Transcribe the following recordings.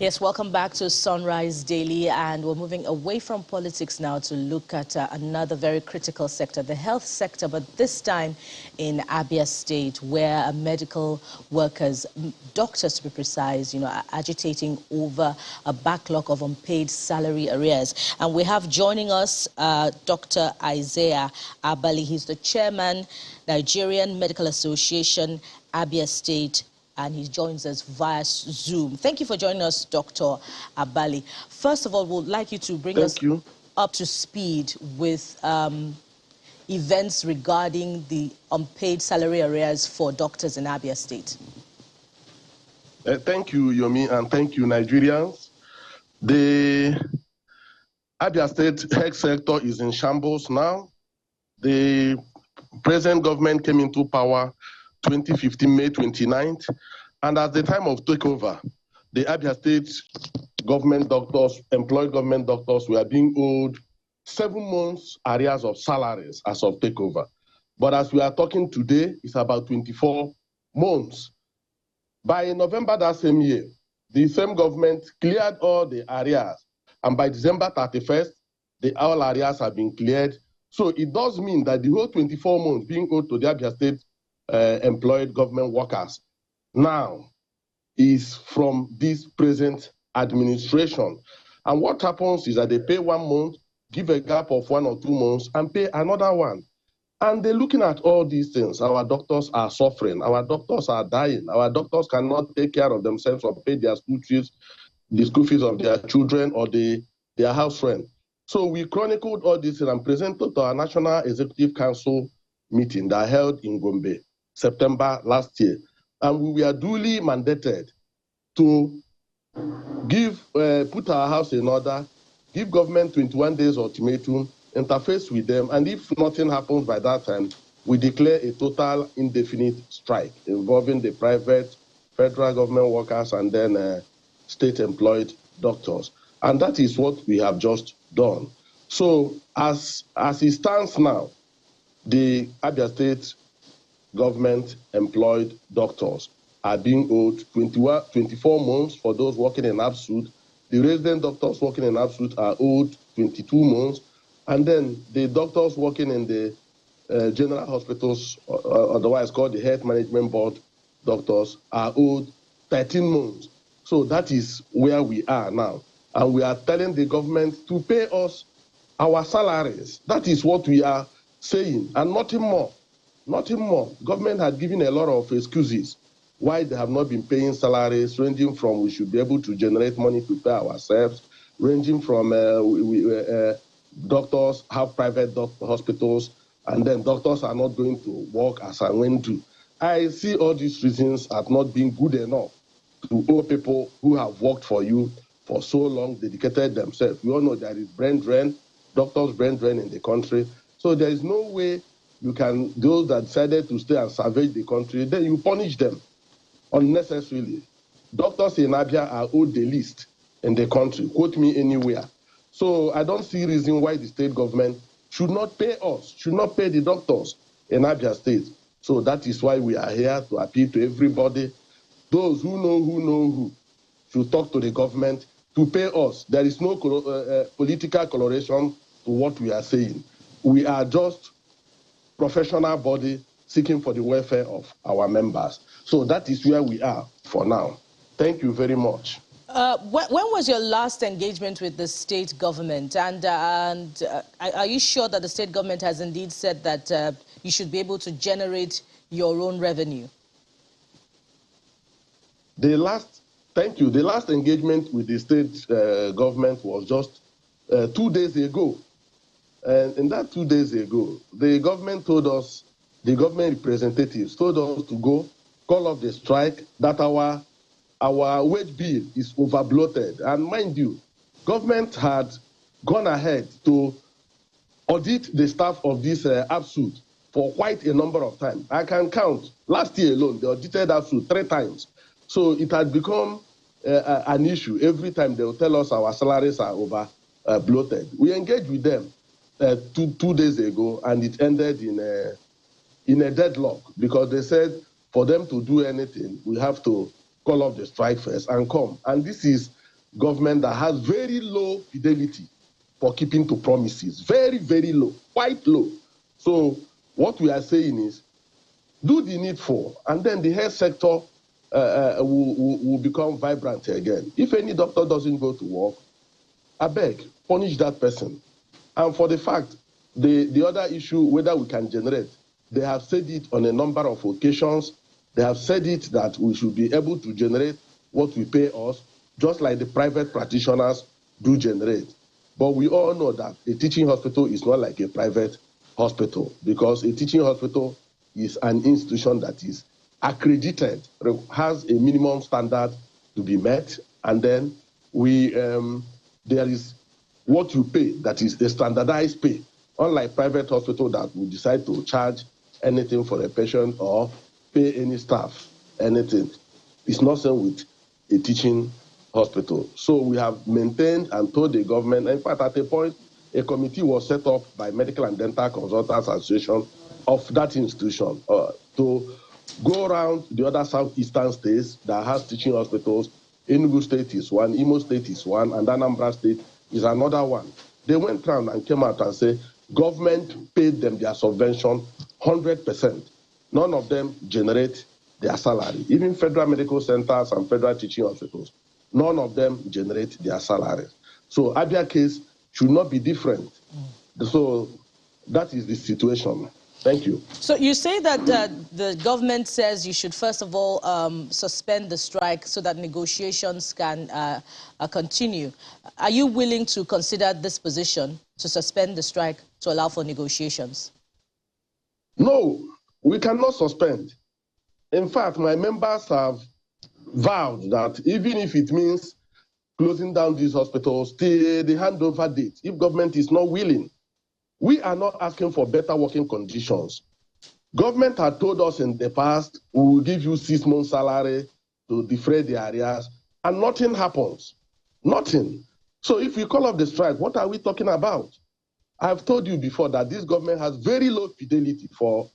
Yes, welcome back to Sunrise Daily, and we're moving away from politics now to look at another very critical sector, the health sector, but this time in Abia State, where medical workers, doctors to be precise, are agitating over a backlog of unpaid salary arrears. And we have joining us Dr. Isaiah Abali. He's the chairman, Nigerian Medical Association, Abia State, and he joins us via Zoom. Thank you for joining us, Dr. Abali. First of all, we'd like you to bring us up to speed with events regarding the unpaid salary arrears for doctors in Abia State. Thank you, Yomi, and thank you, Nigerians. The Abia State health sector is in shambles now. The present government came into power 2015, May 29th, and at the time of takeover, the Abia State government doctors, employed government doctors, were being owed 7 months arrears of salaries as of takeover. But as we are talking today, it's about 24 months. By November that same year, the same government cleared all the arrears, and by December 31st, all arrears have been cleared. So it does mean that the whole 24 months being owed to the Abia State employed government workers now is from this present administration. And what happens is that they pay 1 month, give a gap of 1 or 2 months, and pay another one. And they're looking at all these things. Our doctors are suffering. Our doctors are dying. Our doctors cannot take care of themselves or pay their school fees, the school fees of their children or their house rent. So we chronicled all this and presented to our National Executive Council meeting that held in Gombe, September last year. And we were duly mandated to put our house in order, give government 21 days ultimatum, interface with them, and if nothing happens by that time, we declare a total indefinite strike involving the private, federal government workers, and then state-employed doctors. And that is what we have just done. So as it stands now, the Abia State government employed doctors are being owed 24 months for those working in absolute. The resident doctors working in absolute are owed 22 months. And then the doctors working in the general hospitals, otherwise called the Health Management Board doctors, are owed 13 months. So that is where we are now. And we are telling the government to pay us our salaries. That is what we are saying, and nothing more. Nothing more. Government had given a lot of excuses why they have not been paying salaries, ranging from we should be able to generate money to pay ourselves, ranging from doctors have private hospitals, and then doctors are not going to work as I went to. I see all these reasons have not been good enough to owe people who have worked for you for so long, dedicated themselves. We all know there is brain drain, doctors' brain drain in the country. So there is no way you can, those that decided to stay and salvage the country, then you punish them unnecessarily. Doctors in Abia are owed the least in the country. Quote me anywhere. So I don't see reason why the state government should not pay us, should not pay the doctors in Abia State. So that is why we are here to appeal to everybody. Those who know who should talk to the government to pay us. There is no political coloration to what we are saying. We are just professional body seeking for the welfare of our members. So that is where we are for now. Thank you very much. When was your last engagement with the state government? And are you sure that the state government has indeed said that you should be able to generate your own revenue? Thank you. The last engagement with the state government was just 2 days ago. And in that 2 days ago, the government told us, the government representatives told us to go call off the strike, that our wage bill is over-bloated. And mind you, government had gone ahead to audit the staff of this ABSUD for quite a number of times. I can count. Last year alone, they audited ABSUD 3 times. So it had become an issue. Every time they will tell us our salaries are over-bloated. We engaged with them 2 days ago, and it ended in a deadlock because they said for them to do anything, we have to call off the strike first and come. And this is government that has very low fidelity for keeping to promises. Very, very low, quite low. So what we are saying is, do the needful, and then the health sector will become vibrant again. If any doctor doesn't go to work, I beg, punish that person. And for the fact, the other issue, whether we can generate, they have said it on a number of occasions. They have said it that we should be able to generate what we pay us, just like the private practitioners do generate. But we all know that a teaching hospital is not like a private hospital, because a teaching hospital is an institution that is accredited, has a minimum standard to be met, and then there is what you pay, that is a standardized pay, unlike private hospital that will decide to charge anything for a patient or pay any staff anything. It's not same with a teaching hospital. So we have maintained and told the government, in fact, at a point, a committee was set up by Medical and Dental Consultants Association of that institution to go around the other southeastern states that has teaching hospitals. Enugu State is one, Imo State is one, and Anambra State is another one. They went around and came out and said, government paid them their subvention 100%. None of them generate their salary. Even federal medical centers and federal teaching hospitals, none of them generate their salaries. So Abia case should not be different. So that is the situation. Thank you. So you say that the government says you should first of all suspend the strike so that negotiations can continue. Are you willing to consider this position, to suspend the strike to allow for negotiations? No, we cannot suspend. In fact, my members have vowed that even if it means closing down these hospitals till the handover date, if government is not willing, we are not asking for better working conditions. Government had told us in the past, we will give you 6 months salary to defray the arrears, and nothing happens. Nothing. So if we call off the strike, what are we talking about? I've told you before that this government has very low fidelity for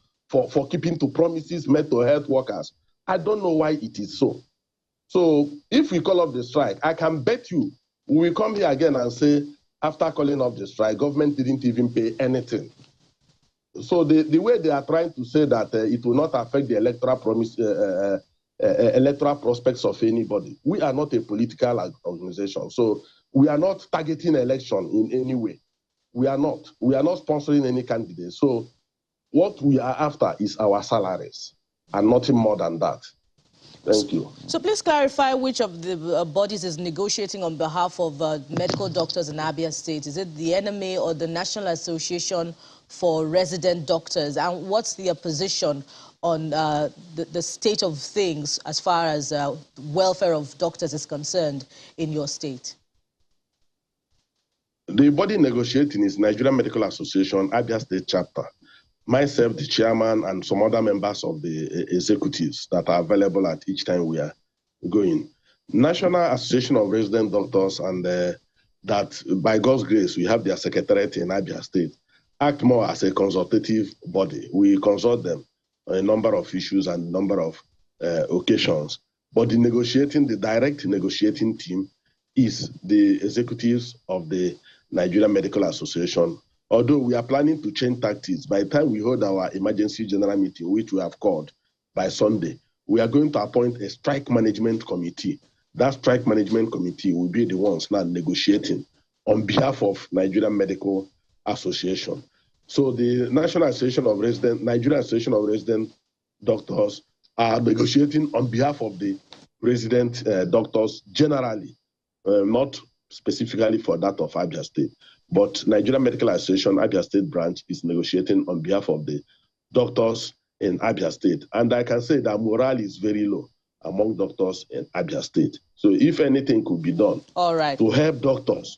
keeping to promises made to health workers. I don't know why it is so. So if we call off the strike, I can bet you we will come here again and say, after calling off the strike, government didn't even pay anything. So the way they are trying to say that it will not affect the electoral prospects of anybody. We are not a political organization, so we are not targeting election in any way. We are not sponsoring any candidate. So what we are after is our salaries and nothing more than that. Thank you. So please clarify which of the bodies is negotiating on behalf of medical doctors in Abia State. Is it the NMA or the National Association for Resident Doctors? And what's the position on the state of things as far as welfare of doctors is concerned in your state? The body negotiating is Nigerian Medical Association, Abia State Chapter. Myself, the chairman, and some other members of the executives that are available at each time we are going. National Association of Resident Doctors, and that by God's grace, we have their secretariat in Abia State, act more as a consultative body. We consult them on a number of issues and a number of occasions. But the direct negotiating team is the executives of the Nigerian Medical Association. Although we are planning to change tactics, by the time we hold our emergency general meeting, which we have called by Sunday, we are going to appoint a strike management committee. That strike management committee will be the ones now negotiating on behalf of Nigerian Medical Association. So the Nigerian Association of Resident Doctors are negotiating on behalf of the resident doctors generally, not specifically for that of Abia State. But Nigerian Medical Association, Abia State branch, is negotiating on behalf of the doctors in Abia State. And I can say that morale is very low among doctors in Abia State. So if anything could be done to help doctors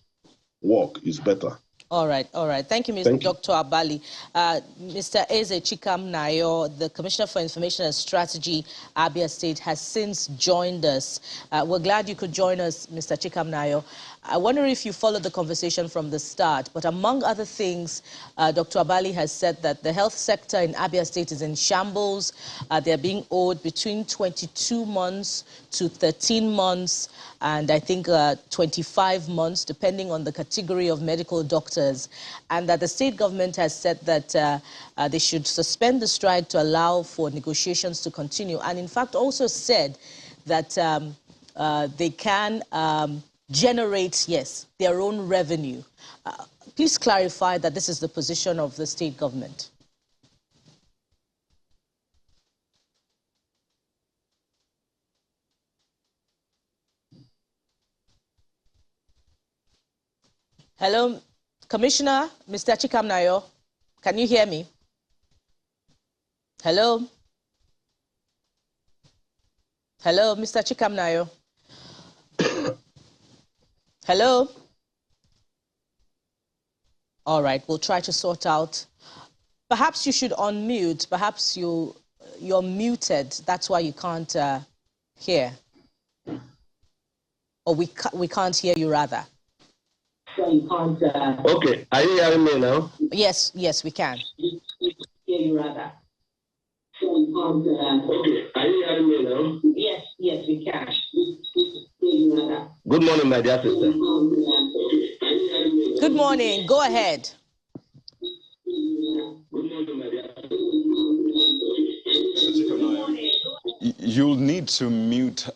work, is better. All right, all right. Thank you, Dr. Abali. Mr. Eze Chikam Nayo, the Commissioner for Information and Strategy, Abia State, has since joined us. We're glad you could join us, Mr. Chikam Nayo. I wonder if you followed the conversation from the start, but among other things, Dr. Abali has said that the health sector in Abia State is in shambles. They're being owed between 22 months to 13 months, and I think 25 months, depending on the category of medical doctors, and that the state government has said that they should suspend the strike to allow for negotiations to continue, and in fact also said that they can generate, yes, their own revenue. Please clarify that this is the position of the state government. Hello, Commissioner, Mr. Chikam Nayo, can you hear me? Hello? Hello, Mr. Chikam Nayo. Hello? All right, we'll try to sort out. Perhaps you should unmute. Perhaps you're muted. That's why you can't hear. Or we can't hear you, rather. Okay, are you hearing me now? Yes, yes, we can. Hear you, rather. Okay, are you hearing me now? Yes, yes, we can. Good morning, my dear sister. Good morning. Go ahead. You'll need to mute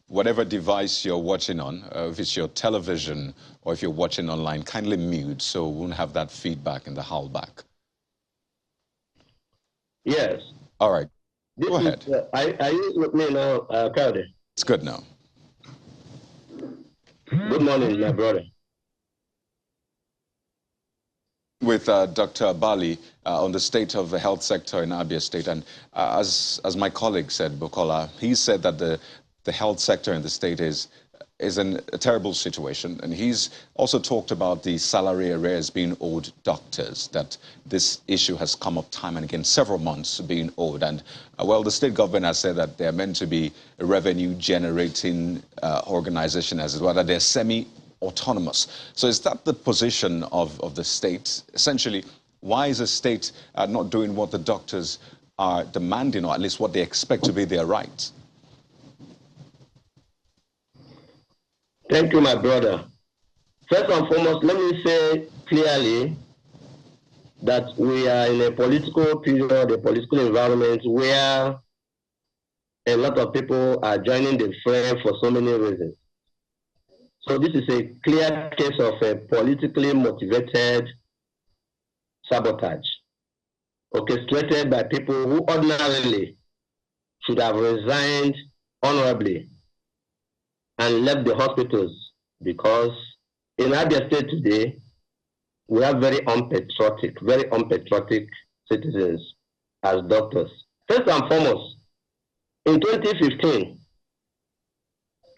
whatever device you're watching on. If it's your television or if you're watching online, kindly mute so we won't have that feedback and the howlback. Yes. All right. Go ahead. Are you with me now, Kade? It's good now. Good morning, my brother. With Dr. Abali on the state of the health sector in Abia State. And as my colleague said, Bukola, he said that the health sector in the state is in a terrible situation. And he's also talked about the salary arrears being owed doctors, that this issue has come up time and again, several months being owed. And well, the state government has said that they're meant to be a revenue generating organization as well, that they're semi-autonomous. So is that the position of the state? Essentially, why is the state not doing what the doctors are demanding, or at least what they expect to be their rights? Thank you, my brother. First and foremost, let me say clearly that we are in a political period, a political environment where a lot of people are joining the fray for so many reasons. So this is a clear case of a politically motivated sabotage, orchestrated by people who ordinarily should have resigned honorably and left the hospitals, because in Abia State today, we have very unpatriotic citizens as doctors. First and foremost, in 2015,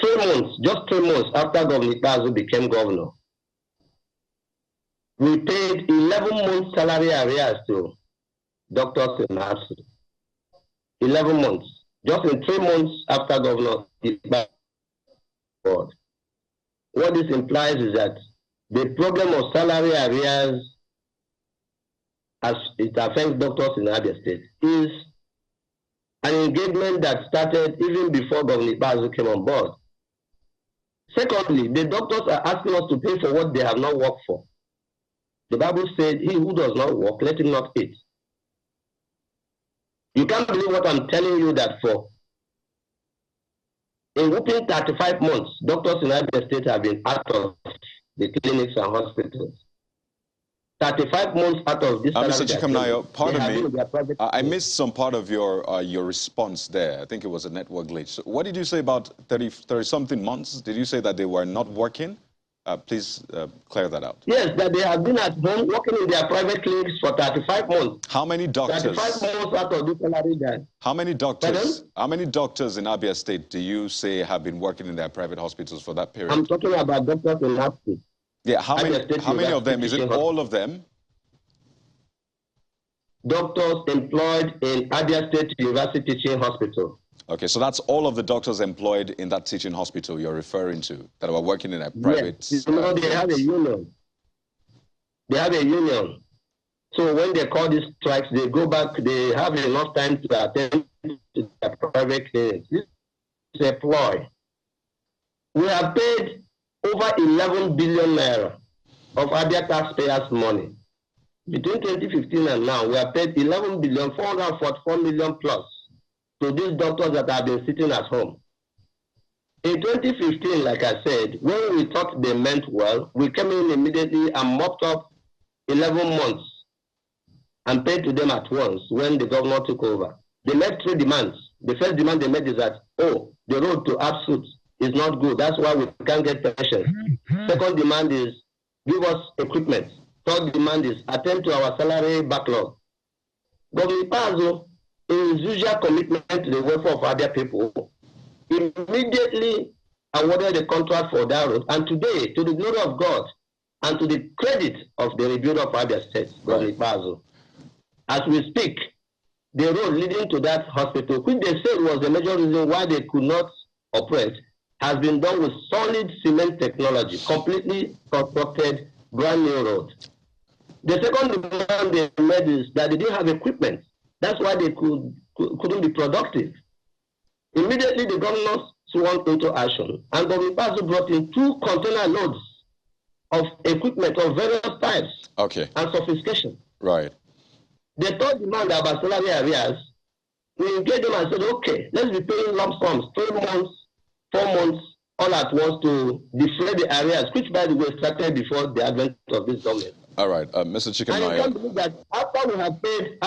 3 months, just 3 months after Govt Bazu became governor, we paid 11 months salary arrears to doctors in Abia. 11 months, just in 3 months after Governor Bazu. What this implies is that the problem of salary arrears, as it affects doctors in Abia State, is an engagement that started even before Govt Bazu came on board. Secondly, the doctors are asking us to pay for what they have not worked for. The Bible said, he who does not work, let him not eat. You can't believe what I'm telling you, that for a whooping 35 months, doctors in Abia State have been out of the clinics and hospitals. 35 months out of this. Mr. Chikamnayo, pardon me, I missed some part of your response there. I think it was a network glitch. So what did you say about 30-something months? Did you say that they were not working? Please clear that out. Yes, that they have been at home working in their private clinics for 35 months. How many doctors? 35 months out of this salary that. How many doctors? Pardon? How many doctors in Abia State do you say have been working in their private hospitals for that period? I'm talking about doctors in hospitals. Yeah, how many of them? Is it all of them? Doctors employed in Abia State University Teaching Hospital. Okay, so that's all of the doctors employed in that teaching hospital you're referring to that were working in a private. Yes, they have a union. They have a union. So when they call these strikes, they go back, they have enough time to attend to their private clinics. This is a ploy. We have paid over 11 billion naira of Abia taxpayers' money. Between 2015 and now, we have paid 11 billion, 444 million plus to these doctors that have been sitting at home. In 2015, like I said, when we thought they meant well, we came in immediately and mopped up 11 months and paid to them at once when the governor took over. They made 3 demands. The first demand they made is that, oh, the road to absolute is not good. That's why we can't get patients. Second demand is give us equipment. Third demand is attend to our salary backlog. Govt. Pazo, in his usual commitment to the welfare of Abia people, immediately awarded the contract for that road. And today, to the glory of God and to the credit of the rebuilder of Abia State, Govt. Pazo, as we speak, the road leading to that hospital, which they said was the major reason why they could not operate, has been done with solid cement technology, completely constructed, brand new road. The second demand they made is that they didn't have equipment. That's why they couldn't be productive. Immediately, the governors swung into action, and Govt. Pazo brought in 2 container loads of equipment of various types and sophistication. Right. The third demand about salary arrears, we engaged them and said, okay, let's be paying lump sums, 3 months, 4 months, all at once to defray the arrears, which by the way started before the advent of this government. All right, Mr. Chicken. And you can't believe that after we have paid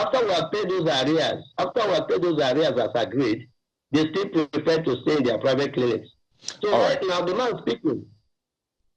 those arrears as agreed, they still prefer to stay in their private clinics. So right now, the man speaking,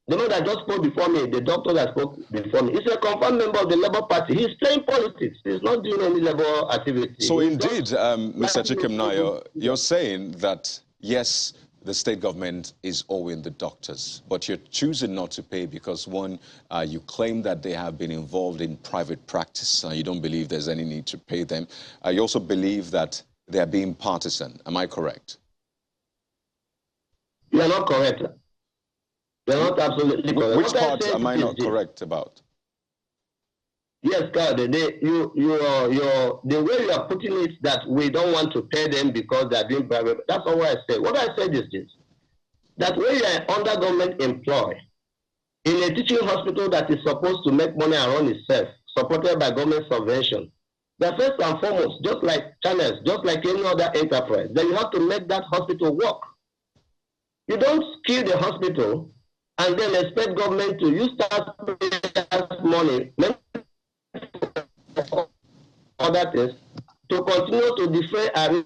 the man that just spoke before me, the doctor that spoke before me, he's a confirmed member of the Labour Party. He's playing politics. He's not doing any Labour activity. So indeed, Mr. Chikimna, you're saying that, yes, the state government is owing the doctors, but you're choosing not to pay because, one, you claim that they have been involved in private practice. You don't believe there's any need to pay them. You also believe that they are being partisan. Am I correct? You are not correct. You're not absolutely correct. Which part am I not correct about? Yes, God, the way you are putting it that we don't want to pay them because they are doing private, that's not what I said. What I said is this, that when you are under government employ, in a teaching hospital that is supposed to make money and run itself, supported by government subvention, the first and foremost, just like channels, just like any other enterprise, then you have to make that hospital work. You don't kill the hospital and then expect government to use taxpayers' money, other things, to continue to defray arrears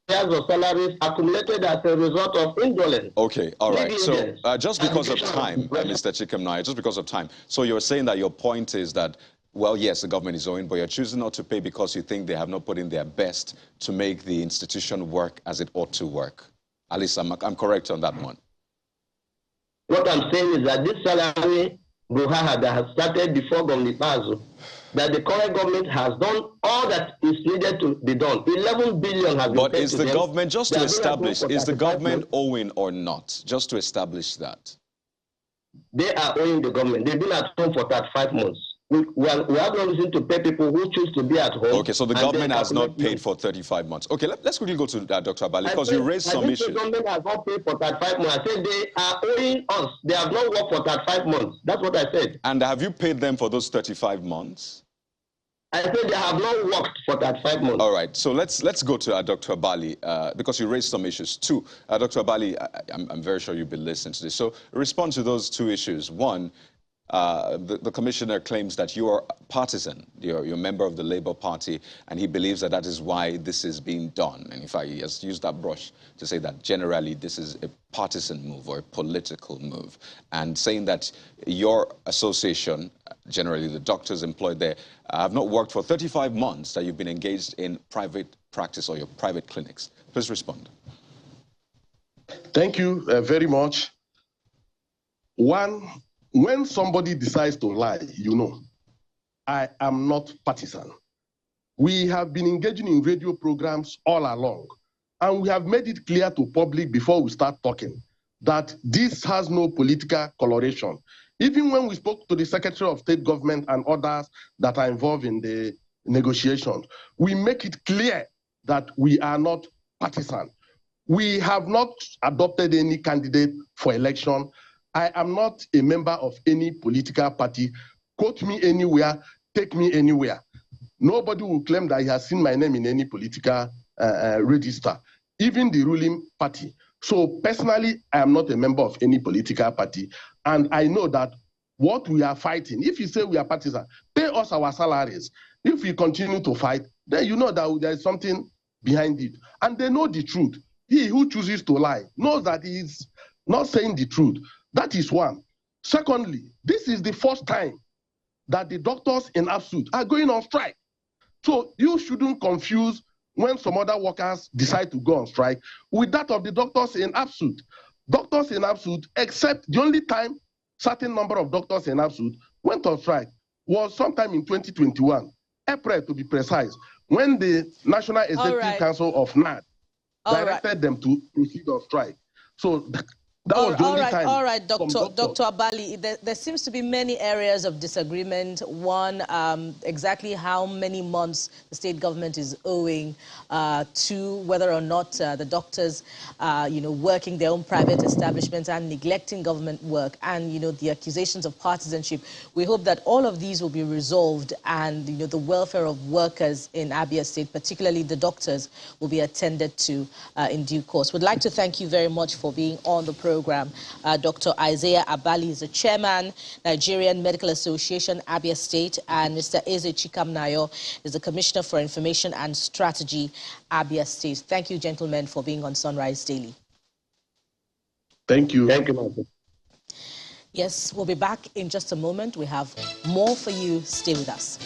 of salaries accumulated as a result of indolence. Okay, all right. So just because of time, Mr. Chikemnaya, just because of time. So you're saying that your point is that, well, yes, the government is owing, but you're choosing not to pay because you think they have not put in their best to make the institution work as it ought to work. At least I'm correct on that one. What I'm saying is that this salary brouhaha that has started before Govt. Pazo, that the current government has done all that is needed to be done. 11 billion has been But paid is to the them. government, just to establish, is the government months. owing or not? Just to establish that. They are owing the government. They've been at home for 35 months. We have no reason to pay people who choose to be at home. Okay, so the government has not paid for 35 months. Okay, let's quickly go to Dr. Abali, because you raised some issues. The government has not paid for 35 months. I said they are owing us. They have not worked for 35 months. That's what I said. And have you paid them for those 35 months? I said they have not worked for 35 months. All right, so let's go to Dr. Abali, because you raised some issues too. Dr. Abali, I'm very sure you've been listening to this. So respond to those 2 issues. One, the commissioner claims that you are partisan, you're a member of the Labour Party, and he believes that that is why this is being done. And in fact, he has used that brush to say that generally this is a partisan move or a political move, and saying that your association, generally the doctors employed there, have not worked for 35 months, that you've been engaged in private practice or your private clinics. Please respond. Thank you very much. One, when somebody decides to lie, you know, I am not partisan. We have been engaging in radio programs all along, and we have made it clear to public before we start talking that this has no political coloration. Even when we spoke to the Secretary of State Government and others that are involved in the negotiations, we make it clear that we are not partisan. We have not adopted any candidate for election. I am not a member of any political party. Quote me anywhere, take me anywhere. Nobody will claim that he has seen my name in any political register, even the ruling party. So personally, I am not a member of any political party. And I know that what we are fighting, if you say we are partisan, pay us our salaries. If we continue to fight, then you know that there is something behind it. And they know the truth. He who chooses to lie knows that he is not saying the truth. That is one. Secondly, this is the first time that the doctors in ABSUT are going on strike. So you shouldn't confuse when some other workers decide to go on strike with that of the doctors in ABSUT. Doctors in ABSUT, except the only time certain number of doctors in ABSUT went on strike was sometime in 2021, April to be precise, when the National Executive Council of NAD directed them to proceed on strike. So that was the only time. All right, Dr. Abali, there seems to be many areas of disagreement. One, exactly how many months the state government is owing. Two, whether or not the doctors, working their own private establishments and neglecting government work, and, the accusations of partisanship. We hope that all of these will be resolved and, the welfare of workers in Abia State, particularly the doctors, will be attended to in due course. We'd like to thank you very much for being on the program. Dr. Isaiah Abali is the chairman, Nigerian Medical Association, Abia State, and Mr. Eze Chikamnayo is the Commissioner for Information and Strategy, Abia State. Thank you, gentlemen, for being on Sunrise Daily. Thank you. Thank you, Martin. Yes, we'll be back in just a moment. We have more for you. Stay with us.